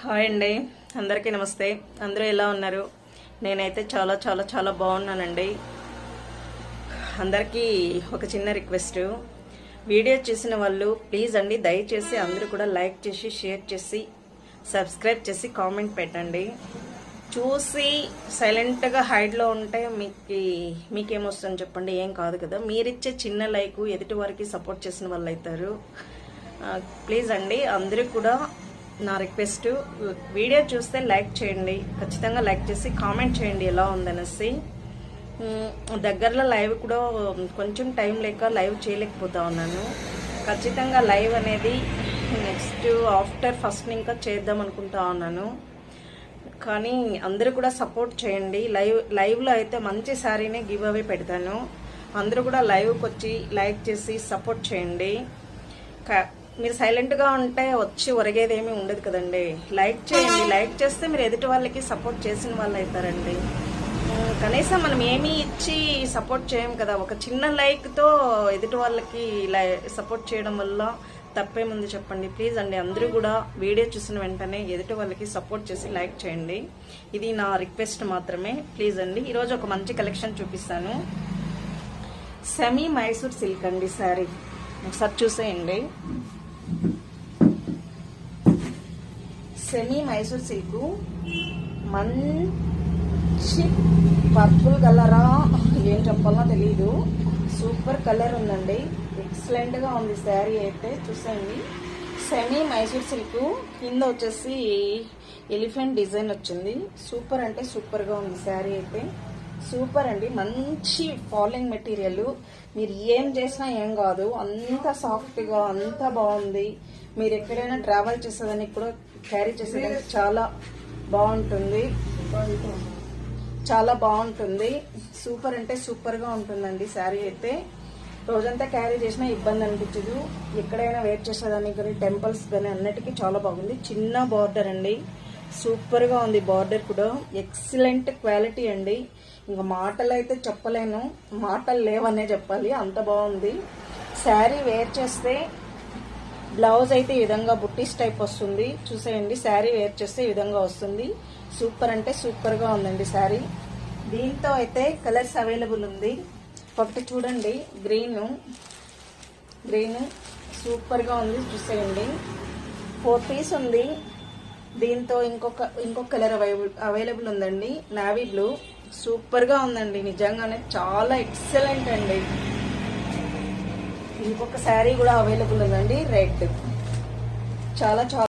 Hi అండి, అందరికీ నమస్తే. అందరూ ఎలా ఉన్నారు? నేనైతే చాలా చాలా చాలా బాగున్నానండి. అందరికీ ఒక చిన్న రిక్వెస్ట్, వీడియో చూసిన వాళ్ళు ప్లీజ్ అండి దయచేసి అందరూ కూడా లైక్ చేసి షేర్ చేసి సబ్స్క్రైబ్ చేసి కామెంట్ పెట్టండి. చూసి సైలెంట్గా హైడ్లో ఉంటే మీకేమొస్తుంది చెప్పండి? ఏం కాదు కదా. మీరిచ్చే చిన్న లైక్ ఎదుటి వారికి సపోర్ట్ చేసిన వాళ్ళు అవుతారు. ప్లీజ్ అండి అందరూ కూడా నా రిక్వెస్ట్, వీడియో చూస్తే లైక్ చేయండి, ఖచ్చితంగా లైక్ చేసి కామెంట్ చేయండి ఎలా ఉందనేసి. దగ్గరలో లైవ్ కూడా కొంచెం టైం లేక లైవ్ చేయలేకపోతా ఉన్నాను. ఖచ్చితంగా లైవ్ అనేది నెక్స్ట్ ఆఫ్టర్ ఫస్ట్ ఇంకా చేద్దాం అనుకుంటా ఉన్నాను. కానీ అందరూ కూడా సపోర్ట్ చేయండి. లైవ్లో అయితే మంచి శారీనే గివ్ అవే పెడతాను. అందరూ కూడా లైవ్కి వచ్చి లైక్ చేసి సపోర్ట్ చేయండి. మీరు సైలెంట్గా ఉంటే వచ్చి ఒరిగేదేమీ ఉండదు కదండి. లైక్ చేయండి, లైక్ చేస్తే మీరు ఎదుటి వాళ్ళకి సపోర్ట్ చేసిన వాళ్ళు అవుతారండి. కనీసం మనం ఏమీ ఇచ్చి సపోర్ట్ చేయం కదా. ఒక చిన్న లైక్తో ఎదుటి వాళ్ళకి సపోర్ట్ చేయడం వల్ల తప్పేముంది చెప్పండి? ప్లీజ్ అండి అందరూ కూడా వీడియో చూసిన వెంటనే ఎదుటి వాళ్ళకి సపోర్ట్ చేసి లైక్ చేయండి. ఇది నా రిక్వెస్ట్ మాత్రమే. ప్లీజ్ అండి. ఈరోజు ఒక మంచి కలెక్షన్ చూపిస్తాను. సెమీ మైసూర్ సిల్క్ అండి శారీ, ఒకసారి చూసేయండి. సెమీ మైసూర్ సిల్క్, మంచి పర్పుల్ కలరా ఏం చెప్పాలో తెలీదు, సూపర్ కలర్ ఉందండి. ఎక్సలెంట్గా ఉంది శారీ అయితే. చూసేయండి. సెమీ మైసూర్ సిల్క్ కింద వచ్చేసి ఎలిఫెంట్ డిజైన్ వచ్చింది. సూపర్ అంటే సూపర్గా ఉంది శారీ అయితే. సూపర్ అండి. మంచి ఫాలింగ్ మెటీరియల్. మీరు ఏం చేసినా ఏం కాదు, అంత సాఫ్ట్గా అంత బాగుంది. మీరు ఎక్కడైనా ట్రావెల్ చేసేదానికి కూడా క్యారీ చేసేదానికి చాలా బాగుంటుంది, చాలా బాగుంటుంది. సూపర్ అంటే సూపర్గా ఉంటుందండి శారీ అయితే. రోజంతా క్యారీ చేసినా ఇబ్బంది అనిపించదు. ఎక్కడైనా వేర్ చేసేదానికి కానీ టెంపుల్స్ కానీ అన్నిటికీ చాలా బాగుంది. చిన్న బార్డర్ అండి, సూపర్గా ఉంది. బార్డర్ కూడా ఎక్సలెంట్ క్వాలిటీ అండి. ఇంకా మాటలు అయితే చెప్పలేను, మాటలు లేవనే చెప్పాలి, అంత బాగుంది. శారీ వేర్ చేస్తే బ్లౌజ్ అయితే ఈ విధంగా బుట్టీస్ టైప్ వస్తుంది. చూసేయండి. శారీ వేర్ చేస్తే ఈ విధంగా వస్తుంది. సూపర్ అంటే సూపర్గా ఉందండి శారీ. దీంతో అయితే కలర్స్ అవైలబుల్ ఉంది. ఒకటి చూడండి, గ్రీన్ సూపర్గా ఉంది. చూసేయండి. 4 పీస్ ఉంది. దీంతో ఇంకొక కలర్ అవైలబుల్ ఉందండి, నావీ బ్లూ. సూపర్గా ఉందండి, నిజంగానే చాలా ఎక్సలెంట్ అండి. ఇంకొక శారీ కూడా అవైలబుల్ ఉందండి, రెడ్. చాలా